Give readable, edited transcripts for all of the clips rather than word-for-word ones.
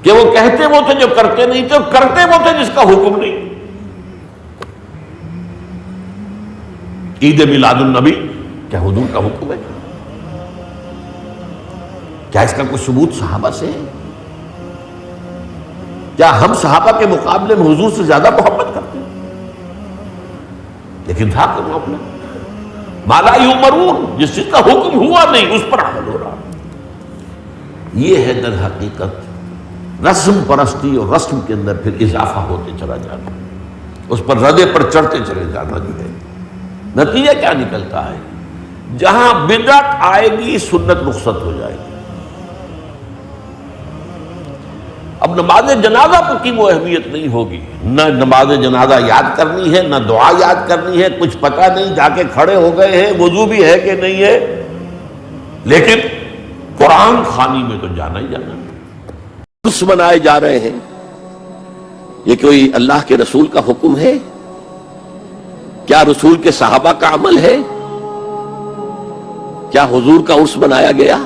کہ وہ کہتے وہ تھے جو کرتے نہیں تھے، اور کرتے وہ تھے جس کا حکم نہیں۔ عید میلاد النبی کیا حضور کا حکم ہے؟ کیا اس کا کوئی ثبوت صحابہ سے ہے؟ کیا ہم صحابہ کے مقابلے میں حضور سے زیادہ محبت کرتے ہیں؟ لیکن تھا کہ معاملہ ما لا یؤمرون، جس چیز کا حکم ہوا نہیں اس پر عمل ہو رہا۔ یہ ہے در حقیقت رسم پرستی، اور رسم کے اندر پھر اضافہ ہوتے چلا جانا، اس پر ردے پر چڑھتے چلے جانا جو ہے۔ نتیجہ کیا نکلتا ہے؟ جہاں بدعت آئے گی سنت رخصت ہو جائے گی۔ اب نماز جنازہ کی وہ اہمیت نہیں ہوگی، نہ نماز جنازہ یاد کرنی ہے، نہ دعا یاد کرنی ہے، کچھ پتہ نہیں، جا کے کھڑے ہو گئے ہیں، وضو بھی ہے کہ نہیں ہے، لیکن قرآن خوانی میں تو جانا ہی جانا۔ عرس منائے جا رہے ہیں، یہ کوئی اللہ کے رسول کا حکم ہے؟ کیا رسول کے صحابہ کا عمل ہے؟ کیا حضور کا عرس منایا گیا؟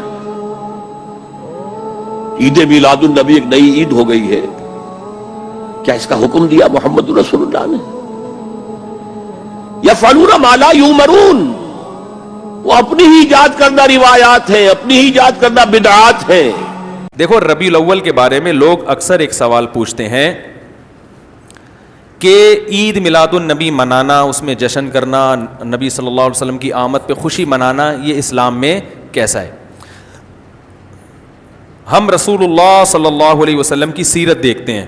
عید میلاد النبی ایک نئی عید ہو گئی ہے، کیا اس کا حکم دیا محمد رسول اللہ نے؟ یفعلون ما لا یؤمرون، وہ اپنی ہی ایجاد کردہ روایات ہیں، اپنی ہی ایجاد کردہ بدعات ہیں۔ دیکھو ربیع الاول کے بارے میں لوگ اکثر ایک سوال پوچھتے ہیں کہ عید میلاد النبی منانا، اس میں جشن کرنا، نبی صلی اللہ علیہ وسلم کی آمد پہ خوشی منانا، یہ اسلام میں کیسا ہے؟ ہم رسول اللہ صلی اللہ علیہ وسلم کی سیرت دیکھتے ہیں۔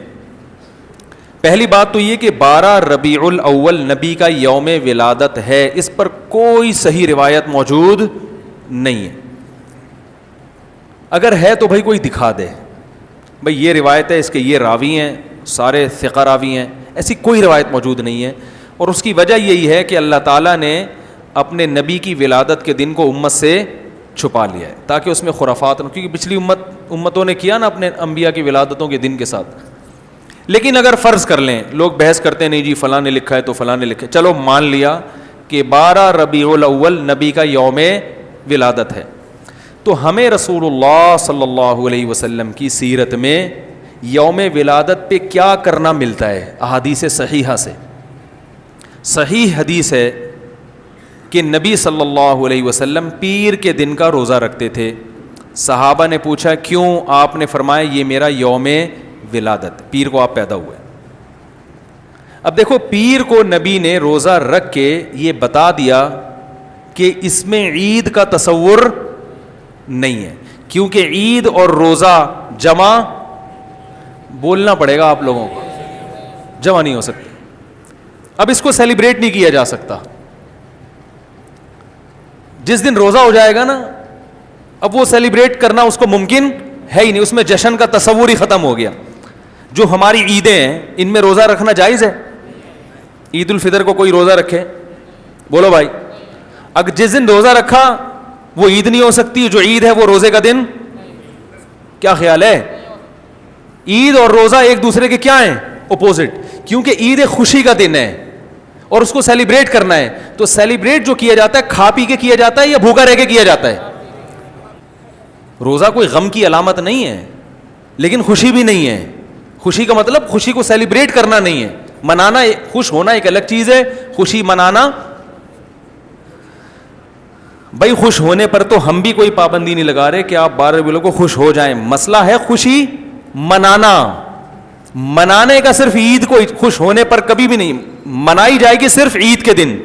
پہلی بات تو یہ کہ 12 ربیع الاول نبی کا یوم ولادت ہے، اس پر کوئی صحیح روایت موجود نہیں ہے۔ اگر ہے تو بھائی کوئی دکھا دے، بھائی یہ روایت ہے، اس کے یہ راوی ہیں، سارے ثقہ راوی ہیں، ایسی کوئی روایت موجود نہیں ہے۔ اور اس کی وجہ یہی ہے کہ اللہ تعالیٰ نے اپنے نبی کی ولادت کے دن کو امت سے چھپا لیا ہے تاکہ اس میں خرافات نہ، کیونکہ پچھلی امتوں نے کیا نا اپنے انبیاء کی ولادتوں کے دن کے ساتھ۔ لیکن اگر فرض کر لیں، لوگ بحث کرتے ہیں نہیں جی فلاں نے لکھا ہے تو فلاں نے لکھا ہے، چلو مان لیا کہ 12 ربیع الاول نبی کا یوم ولادت ہے، تو ہمیں رسول اللہ صلی اللہ علیہ وسلم کی سیرت میں یوم ولادت پہ کیا کرنا ملتا ہے؟ احادیث صحیحہ سے صحیح حدیث ہے کہ نبی صلی اللہ علیہ وسلم پیر کے دن کا روزہ رکھتے تھے۔ صحابہ نے پوچھا کیوں؟ آپ نے فرمایا یہ میرا یوم ولادت، پیر کو آپ پیدا ہوئے۔ اب دیکھو پیر کو نبی نے روزہ رکھ کے یہ بتا دیا کہ اس میں عید کا تصور نہیں ہے، کیونکہ عید اور روزہ جمع بولنا پڑے گا آپ لوگوں کو، جمع نہیں ہو سکتے۔ اب اس کو سیلیبریٹ نہیں کیا جا سکتا۔ جس دن روزہ ہو جائے گا نا، اب وہ سیلیبریٹ کرنا اس کو ممکن ہے ہی نہیں، اس میں جشن کا تصور ہی ختم ہو گیا۔ جو ہماری عیدیں ہیں ان میں روزہ رکھنا جائز ہے؟ عید الفطر کو کوئی روزہ رکھے؟ بولو بھائی، اگر جس دن روزہ رکھا وہ عید نہیں ہو سکتی، جو عید ہے وہ روزے کا دن؟ کیا خیال ہے؟ عید اور روزہ ایک دوسرے کے کیا ہیں؟ اپوزٹ، کیونکہ عید ایک خوشی کا دن ہے اور اس کو سیلیبریٹ کرنا ہے، تو سیلیبریٹ جو کیا جاتا ہے کھا پی کے کیا جاتا ہے یا بھوکا رہ کے کیا جاتا ہے؟ روزہ کوئی غم کی علامت نہیں ہے، لیکن خوشی بھی نہیں ہے۔ خوشی کا مطلب خوشی کو سیلیبریٹ کرنا نہیں ہے، منانا، خوش ہونا ایک الگ چیز ہے، خوشی منانا۔ بھائی خوش ہونے پر تو ہم بھی کوئی پابندی نہیں لگا رہے کہ آپ 12 ربیع کو خوش ہو جائیں، مسئلہ ہے خوشی منانا۔ منانے کا صرف عید کو خوش ہونے پر کبھی بھی نہیں منائی جائے گی، صرف عید کے دن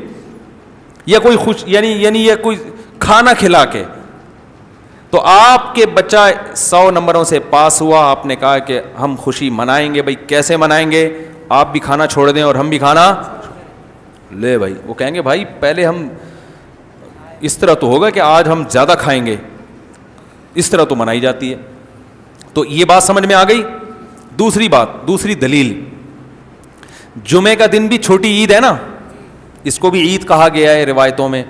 یا کوئی خوش یعنی یا کوئی کھانا کھلا کے۔ تو آپ کے بچہ 100 نمبروں سے پاس ہوا، آپ نے کہا کہ ہم خوشی منائیں گے، بھائی کیسے منائیں گے؟ آپ بھی کھانا چھوڑ دیں اور ہم بھی کھانا لے۔ بھائی وہ کہیں گے بھائی پہلے ہم اس طرح تو ہوگا کہ آج ہم زیادہ کھائیں گے، اس طرح تو منائی جاتی ہے۔ تو یہ بات سمجھ میں آ گئی۔ دوسری بات، دوسری دلیل، جمعے کا دن بھی چھوٹی عید ہے نا، اس کو بھی عید کہا گیا ہے روایتوں میں،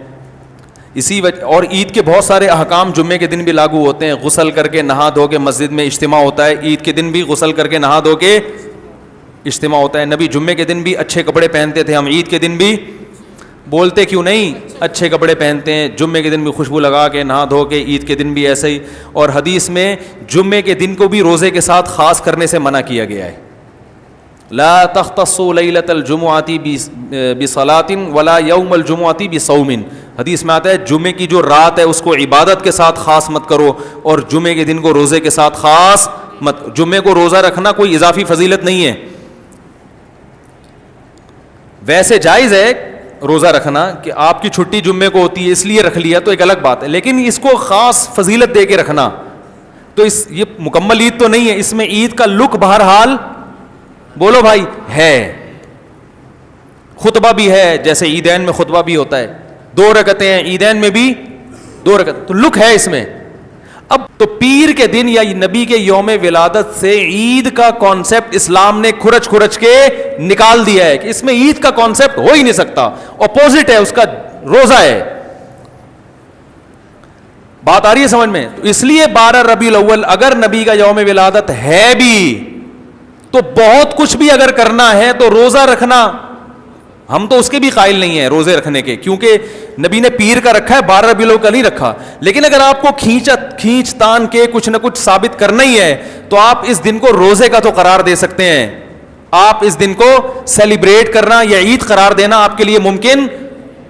اسی وجہ، اور عید کے بہت سارے احکام جمعے کے دن بھی لاگو ہوتے ہیں۔ غسل کر کے نہا دھو کے مسجد میں اجتماع ہوتا ہے، عید کے دن بھی غسل کر کے نہا دھو کے اجتماع ہوتا ہے۔ نبی جمعے کے دن بھی اچھے کپڑے پہنتے تھے، ہم عید کے دن بھی۔ بولتے کیوں نہیں؟ اچھے کپڑے پہنتے ہیں, جمعے کے دن بھی خوشبو لگا کے نہا دھو کے, عید کے دن بھی ایسے ہی. اور حدیث میں جمعے کے دن کو بھی روزے کے ساتھ خاص کرنے سے منع کیا گیا ہے. لا تختصوا لیلۃ الجمعۃ بصلاۃ ولا یوم الجمعۃ بصوم. حدیث میں آتا ہے جمعے کی جو رات ہے اس کو عبادت کے ساتھ خاص مت کرو, اور جمعے کے دن کو روزے کے ساتھ خاص مت. جمعے کو روزہ رکھنا کوئی اضافی فضیلت نہیں ہے. ویسے جائز ہے روزہ رکھنا کہ آپ کی چھٹی جمعے کو ہوتی ہے اس لیے رکھ لیا تو ایک الگ بات ہے, لیکن اس کو خاص فضیلت دے کے رکھنا تو یہ مکمل عید تو نہیں ہے. اس میں عید کا لک بہرحال بولو بھائی ہے, خطبہ بھی ہے, جیسے عیدین میں خطبہ بھی ہوتا ہے, 2 رکعتیں ہیں عیدین میں بھی 2 رکعت, تو لک ہے اس میں. اب تو پیر کے دن یا نبی کے یوم ولادت سے عید کا کانسیپٹ اسلام نے کھرچ کے نکال دیا ہے کہ اس میں عید کا کانسیپٹ ہو ہی نہیں سکتا, اپوزٹ ہے اس کا, روزہ ہے. بات آ رہی ہے سمجھ میں؟ تو اس لیے 12 ربیع الاول اگر نبی کا یوم ولادت ہے بھی تو بہت کچھ بھی اگر کرنا ہے تو روزہ رکھنا, ہم تو اس کے بھی قائل نہیں ہیں روزے رکھنے کے, کیونکہ نبی نے پیر کا رکھا ہے, 12 ربیع الاول کا نہیں رکھا. لیکن اگر آپ کو کھینچ تان کے کچھ نہ کچھ ثابت کرنا ہی ہے تو آپ اس دن کو روزے کا تو قرار دے سکتے ہیں. آپ اس دن کو سیلیبریٹ کرنا یا عید قرار دینا آپ کے لیے ممکن,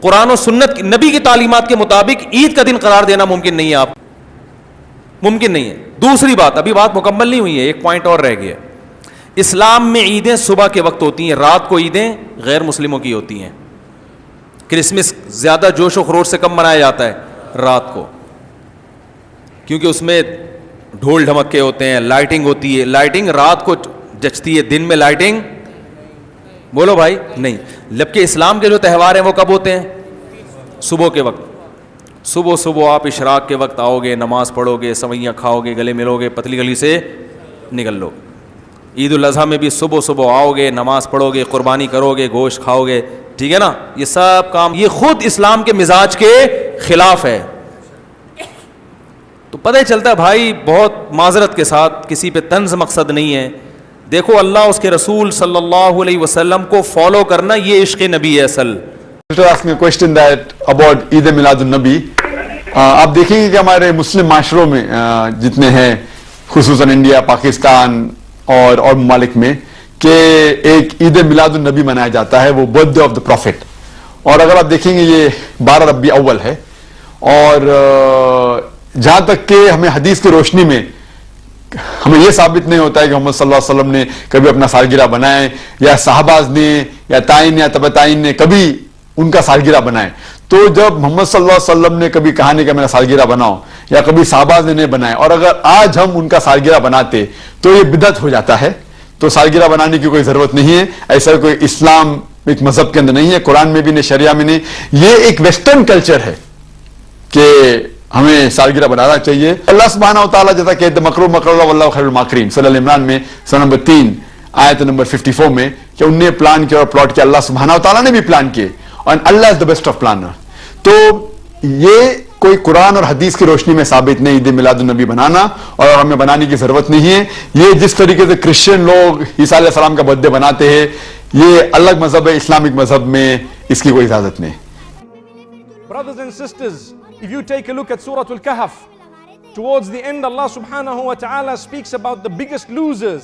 قرآن و سنت نبی کی تعلیمات کے مطابق عید کا دن قرار دینا ممکن نہیں ہے, آپ ممکن نہیں ہے. دوسری بات, ابھی بات مکمل نہیں ہوئی ہے, ایک پوائنٹ اور رہ گیا. اسلام میں عیدیں صبح کے وقت ہوتی ہیں, رات کو عیدیں غیر مسلموں کی ہوتی ہیں. کرسمس زیادہ جوش و خروش سے کم منایا جاتا ہے رات کو, کیونکہ اس میں ڈھول ڈھمکے ہوتے ہیں, لائٹنگ ہوتی ہے. لائٹنگ رات کو جچتی ہے, دن میں لائٹنگ بولو بھائی نہیں. جبکہ اسلام کے جو تہوار ہیں وہ کب ہوتے ہیں؟ صبح کے وقت. صبح آپ اشراق کے وقت آؤ گے, نماز پڑھو گے, سوئیاں کھاؤ گے, گلے ملو گے, پتلی گلی سے نکل لو. عید الاضحیٰ میں بھی صبح آؤ گے, نماز پڑھو گے, قربانی کرو گے, گوشت کھاؤ گے, ٹھیک ہے نا. یہ سب کام یہ خود اسلام کے مزاج کے خلاف ہے. تو پتہ چلتا ہے بھائی, بہت معذرت کے ساتھ, کسی پہ طنز مقصد نہیں ہے. دیکھو اللہ اس کے رسول صلی اللہ علیہ وسلم کو فالو کرنا یہ عشق نبی ہے اصل. Question that about Eid Milad النبی. آپ دیکھیں گے کہ ہمارے مسلم معاشروں میں جتنے ہیں, خصوصاً انڈیا, پاکستان اور ممالک میں, کہ ایک عید میلاد النبی منایا جاتا ہے, وہ birthday of the prophet. اور اگر آپ دیکھیں گے یہ 12 ربیع اول ہے, اور جہاں تک کہ ہمیں حدیث کی روشنی میں ہمیں یہ ثابت نہیں ہوتا ہے کہ محمد صلی اللہ علیہ وسلم نے کبھی اپنا سالگرہ بنائے, یا صحابہ نے یا تائین یا تبع تائین نے کبھی ان کا سالگرہ بنائے. تو جب محمد صلی اللہ علیہ وسلم نے کبھی کہا نہیں کہ میرا سالگرہ بناؤ, یا کبھی صحابہ نے نہیں بنائے, اور اگر آج ہم ان کا سالگرہ بناتے تو یہ بدعت ہو جاتا ہے. تو سالگرہ بنانے کی کوئی ضرورت نہیں ہے, ایسا کوئی اسلام ایک مذہب کے اندر نہیں ہے, قرآن میں بھی نہیں, شریعہ میں نہیں. یہ ایک ویسٹرن کلچر ہے کہ ہمیں سالگرہ بنانا چاہیے. اللہ سبحانہ و تعالیٰ جیسا کہ مکروا مکر اللہ واللہ خیر الماکرین, سورہ عمران میں سورہ نمبر 3 آیت نمبر 54 میں, کہ انہوں نے پلان کیا اور پلاٹ کیا, اللہ سبحانہ و تعالیٰ نے بھی پلان کیے, اور اللہ از دا بیسٹ آف پلانر. تو یہ کوئی قرآن اور حدیث کی روشنی میں ثابت نہیں عید میلاد النبی بنانا, اور ہمیں بنانے کی ضرورت نہیں ہے. یہ جس طریقے سے کرسچن لوگ عیسیٰ علیہ السلام کا برتھ ڈے بناتے ہیں, یہ الگ مذہب ہے, اسلامک مذہب میں اس کی کوئی اجازت نہیں. Brothers and sisters, if you take a look at Surah Al-Kahf, towards the end Allah subhanahu wa ta'ala speaks about the biggest losers,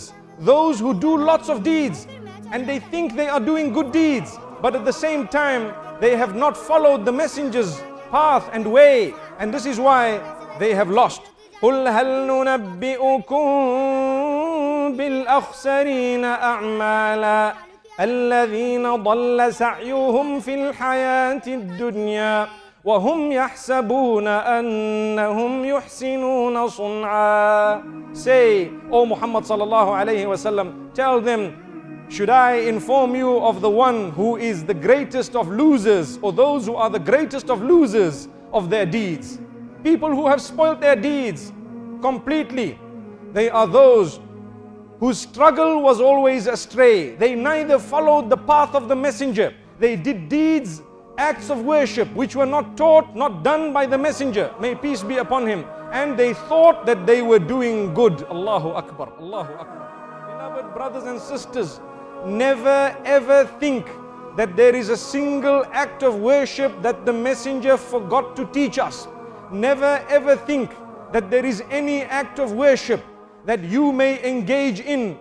those who do lots of deeds and they think they are doing good deeds, but at the same time they have not followed the messenger's path and way, and this is why they have lost. قُلْ هَلْ نُنَبِّئُكُمْ بِالْأَخْسَرِينَ أَعْمَالًا الَّذِينَ ضَلَّ سَعْيُهُمْ فِي الْحَيَاةِ الدُّنْيَا وَهُمْ يَحْسَبُونَ أَنَّهُمْ يُحْسِنُونَ صُنْعًا. Say, O Muhammad sallallahu alayhi wa sallam, tell them, should I inform you of the one who is the greatest of losers, or those who are the greatest of losers of their deeds? People who have spoiled their deeds completely. They are those whose struggle was always astray. They neither followed the path of the messenger. They did deeds, acts of worship which were not taught, not done by the messenger, may peace be upon him, and they thought that they were doing good. Allahu Akbar, Allahu Akbar. Beloved brothers and sisters, never ever think that there is a single act of worship that the messenger forgot to teach us. Never ever think that there is any act of worship that you may engage in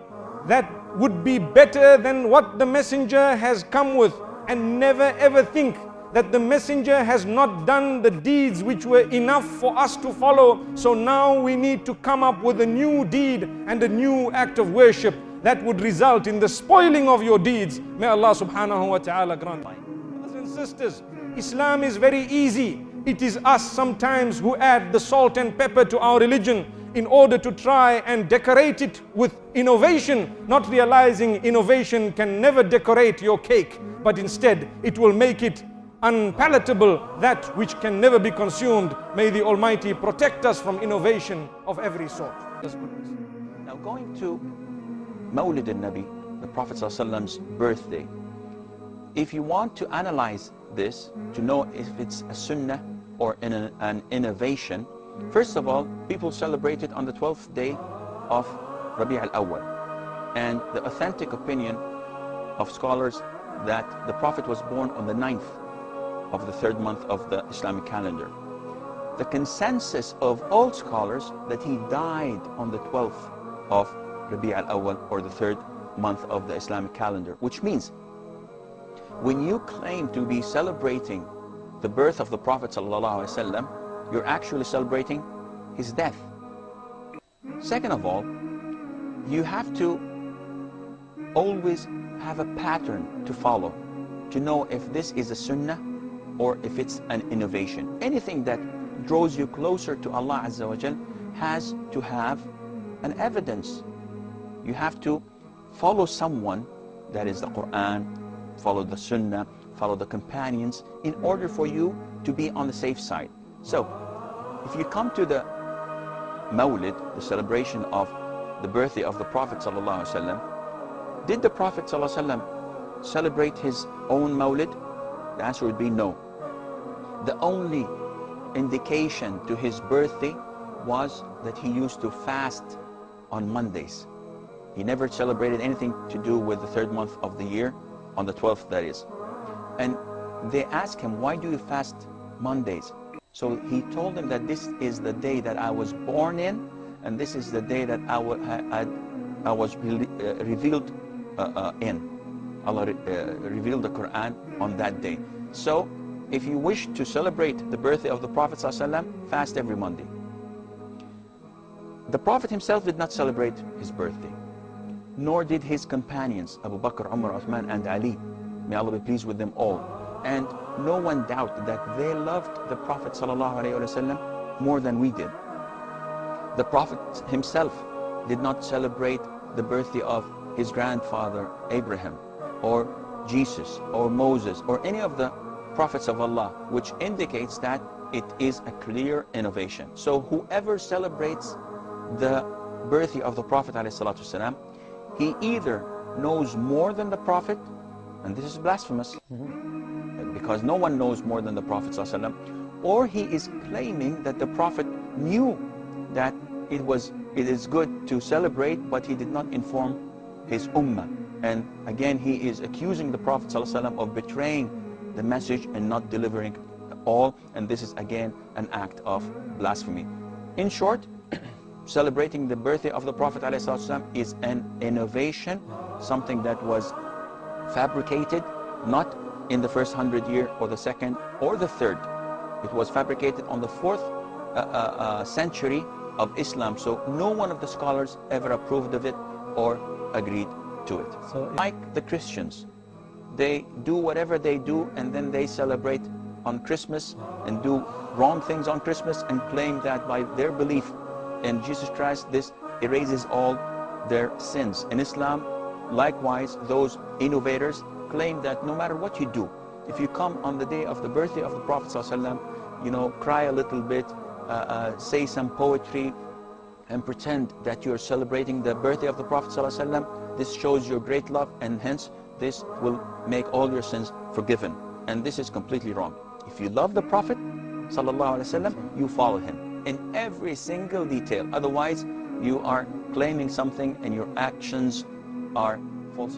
that would be better than what the messenger has come with, and never ever think that the messenger has not done the deeds which were enough for us to follow. So now we need to come up with a new deed and a new act of worship that would result in the spoiling of your deeds. May Allah subhanahu wa ta'ala grant. Brothers and sisters, Islam is very easy. It is us sometimes who add the salt and pepper to our religion in order to try and decorate it with innovation, not realizing innovation can never decorate your cake, but instead it will make it unpalatable, that which can never be consumed. May the Almighty protect us from innovation of every sort. Now, going to Mawlid al-Nabi, the Prophet ﷺ's birthday, if you want to analyze this to know if it's a sunnah or an innovation, first of all, people celebrate it on the 12th day of Rabi' al-Awwal, and the authentic opinion of scholars that the Prophet was born on the 9th of the 3rd month of the Islamic calendar. The consensus of all scholars that he died on the 12th of Rabi' al-Awwal, or the 3rd month of the Islamic calendar, which means when you claim to be celebrating the birth of the Prophet ﷺ, you're actually celebrating his death. Second of all, you have to always have a pattern to follow to know if this is a sunnah or if it's an innovation. Anything that draws you closer to Allah Azza wa Jal has to have an evidence. You have to follow someone, that is the Quran, follow the Sunnah, follow the companions, in order for you to be on the safe side. So, if you come to the Mawlid, the celebration of the birthday of the Prophet ﷺ, did the Prophet ﷺ celebrate his own Mawlid? The answer would be no. The only indication to his birthday was that he used to fast on Mondays. He never celebrated anything to do with the 3rd month of the year, on the 12th that is. And they asked him, why do you fast Mondays? So he told them that this is the day that I was born in, and this is the day that I was revealed in. Allah revealed the Quran on that day. So if you wish to celebrate the birthday of the Prophet ﷺ, fast every Monday. The Prophet himself did not celebrate his birthday, nor did his companions, Abu Bakr, Umar, Uthman, and Ali. May Allah be pleased with them all. And no one doubted that they loved the Prophet ﷺ more than we did. The Prophet himself did not celebrate the birthday of his grandfather Abraham, or Jesus, or Moses, or any of the prophets of Allah, which indicates that it is a clear innovation. So whoever celebrates the birthday of the Prophet ﷺ, he either knows more than the Prophet, and this is blasphemous, because no one knows more than the Prophet ﷺ, or he is claiming that the Prophet knew that it is good to celebrate, but he did not inform his ummah. And again, he is accusing the Prophet ﷺ of betraying the message and not delivering all, and this is again an act of blasphemy. In short, celebrating the birthday of the Prophet ﷺ is an innovation, something that was fabricated not in the first 100 years or the second or the third. It was fabricated on the 4th century of Islam. So no one of the scholars ever approved of it or agreed to it. So, like the Christians, they do whatever they do, and then they celebrate on Christmas and do wrong things on Christmas and claim that by their belief in Jesus Christ, this erases all their sins. In Islam, likewise, those innovators claim that no matter what you do, if you come on the day of the birthday of the Prophet ﷺ, you know, cry a little bit, say some poetry, and pretend that you're celebrating the birthday of the Prophet ﷺ, this shows your great love, and hence this will make all your sins forgiven. And this is completely wrong. If you love the Prophet ﷺ, you follow him in every single detail. Otherwise, you are claiming something and your actions are false.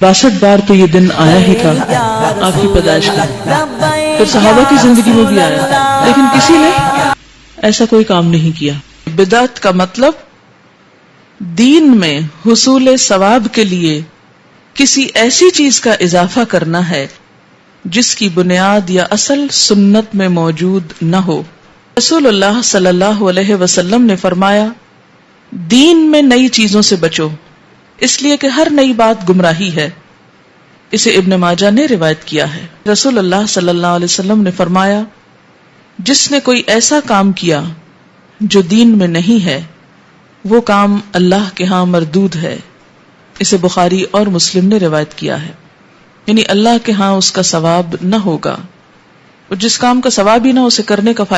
62 بار تو یہ دن آیا ہی تھا آپ کی پیدائش کا، پھر صحابہ کی زندگی میں بھی آیا، لیکن کسی نے ایسا کوئی کام نہیں کیا۔ بدعت کا مطلب دین میں حصول ثواب کے لیے کسی ایسی چیز کا اضافہ کرنا ہے جس کی بنیاد یا اصل سنت میں موجود نہ ہو۔ رسول اللہ صلی اللہ علیہ وسلم نے فرمایا، دین میں نئی چیزوں سے بچو، اس لیے کہ ہر نئی بات گمراہی ہے۔ اسے ابن ماجہ نے روایت کیا ہے۔ رسول اللہ صلی اللہ علیہ وسلم نے فرمایا، جس نے کوئی ایسا کام کیا جو دین میں نہیں ہے وہ کام اللہ کے ہاں مردود ہے۔ اسے بخاری اور مسلم نے روایت کیا ہے، یعنی اللہ کے ہاں اس کا ثواب نہ ہوگا، اور جس کام کا ثواب ہی نہ اسے کرنے کا فائدہ